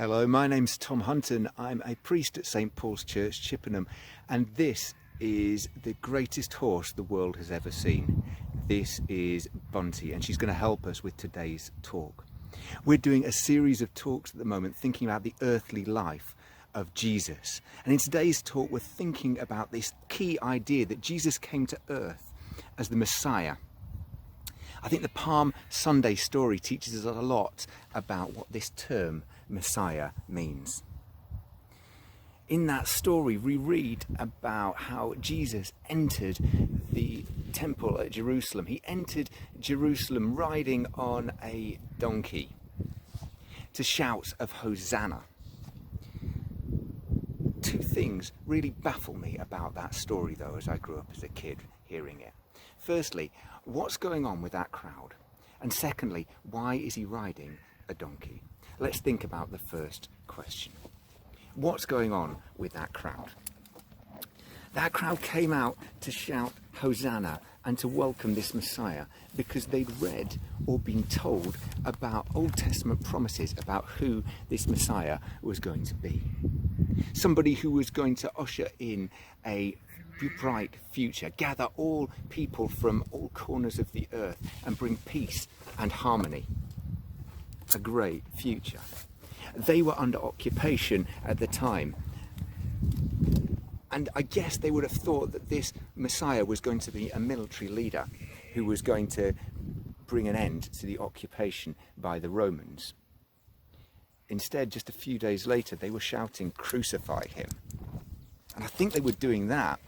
Hello, my name's Tom Hunton. I'm a priest at St Paul's Church, Chippenham, and this is the greatest horse the world has ever seen. This is Bunty, and she's going to help us with today's talk. We're doing a series of talks at the moment thinking about the earthly life of Jesus. And in today's talk, we're thinking about this key idea that Jesus came to earth as the Messiah. I think the Palm Sunday story teaches us a lot about what this term Messiah means. In that story, we read about how Jesus entered the temple at Jerusalem. He entered Jerusalem riding on a donkey to shouts of Hosanna. Two things really baffle me about that story, though, as I grew up as a kid hearing it. Firstly, what's going on with that crowd? And secondly, why is he riding a donkey? Let's think about the first question. What's going on with that crowd? That crowd came out to shout Hosanna and to welcome this Messiah because they'd read or been told about Old Testament promises about who this Messiah was going to be. Somebody who was going to usher in a bright future, gather all people from all corners of the earth and bring peace and harmony. A great future. They were under occupation at the time, and I guess they would have thought that this Messiah was going to be a military leader who was going to bring an end to the occupation by the Romans. Instead, just a few days later, they were shouting, "Crucify him." And I think they were doing that,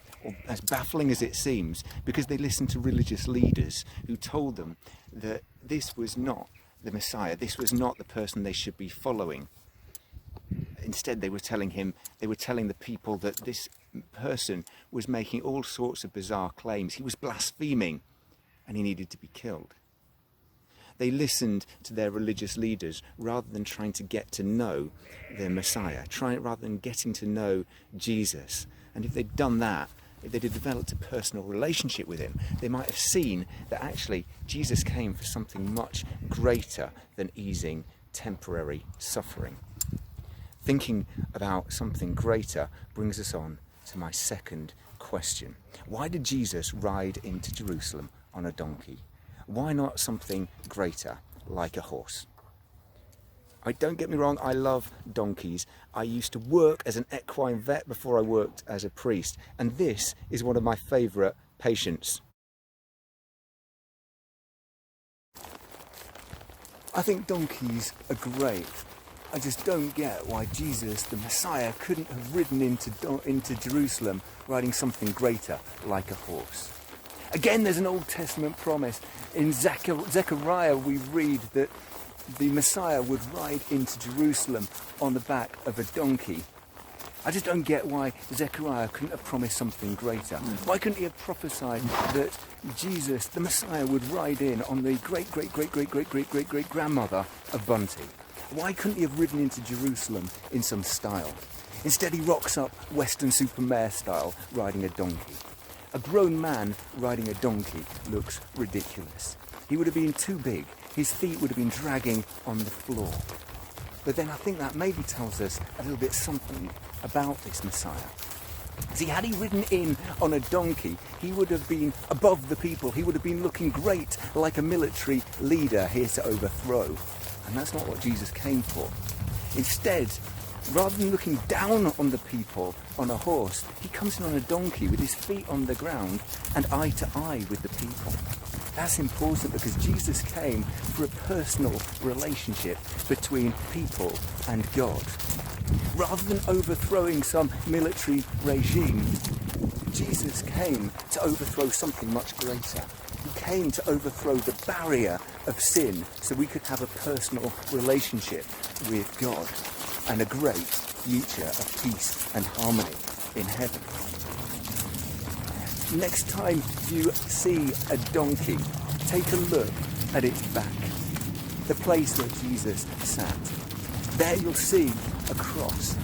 as baffling as it seems, because they listened to religious leaders who told them that this was not the Messiah, this was not the person they should be following. Instead, they were telling the people that this person was making all sorts of bizarre claims. He was blaspheming and he needed to be killed. They listened to their religious leaders rather than trying to get to know their Messiah, rather than getting to know Jesus. And if they'd done that, if they'd have developed a personal relationship with him, they might have seen that actually Jesus came for something much greater than easing temporary suffering. Thinking about something greater brings us on to my second question. Why did Jesus ride into Jerusalem on a donkey? Why not something greater, like a horse? Don't get me wrong, I love donkeys. I used to work as an equine vet before I worked as a priest, and this is one of my favourite patients. I think donkeys are great. I just don't get why Jesus, the Messiah, couldn't have ridden into Jerusalem riding something greater, like a horse. Again, there's an Old Testament promise. In Zechariah, we read that the Messiah would ride into Jerusalem on the back of a donkey. I just don't get why Zechariah couldn't have promised something greater. Why couldn't he have prophesied that Jesus, the Messiah, would ride in on the great-great-great-great-great-great-great-grandmother of Bunty? Why couldn't he have ridden into Jerusalem in some style? Instead, he rocks up Western-super-Mare style, riding a donkey. A grown man riding a donkey looks ridiculous. He would have been too big. His feet would have been dragging on the floor. But then I think that maybe tells us a little bit something about this Messiah. See, had he ridden in on a donkey, he would have been above the people. He would have been looking great, like a military leader here to overthrow. And that's not what Jesus came for. Instead, rather than looking down on the people on a horse, he comes in on a donkey with his feet on the ground and eye to eye with the people. That's important because Jesus came for a personal relationship between people and God. Rather than overthrowing some military regime, Jesus came to overthrow something much greater. He came to overthrow the barrier of sin so we could have a personal relationship with God and a great future of peace and harmony in heaven. Next time you see a donkey, take a look at its back, the place where Jesus sat. There you'll see a cross.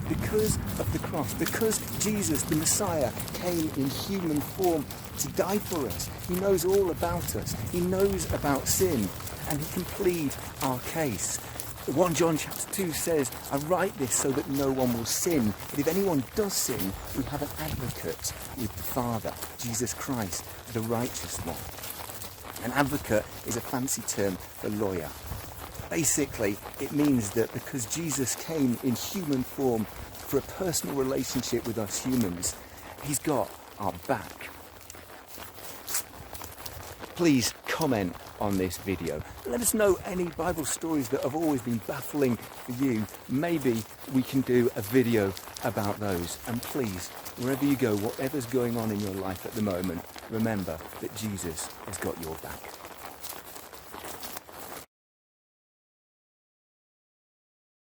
Because of the cross, because Jesus, the Messiah, came in human form to die for us, he knows all about us. He knows about sin. and he can plead our case. 1 John chapter 2 says, I write this so that no one will sin, but if anyone does sin, we have an advocate with the Father, Jesus Christ, the righteous one. An advocate is a fancy term for lawyer. Basically, it means that because Jesus came in human form for a personal relationship with us humans, he's got our back. Please comment on this video. Let us know any Bible stories that have always been baffling for you. Maybe we can do a video about those. And please, wherever you go, whatever's going on in your life at the moment, remember that Jesus has got your back.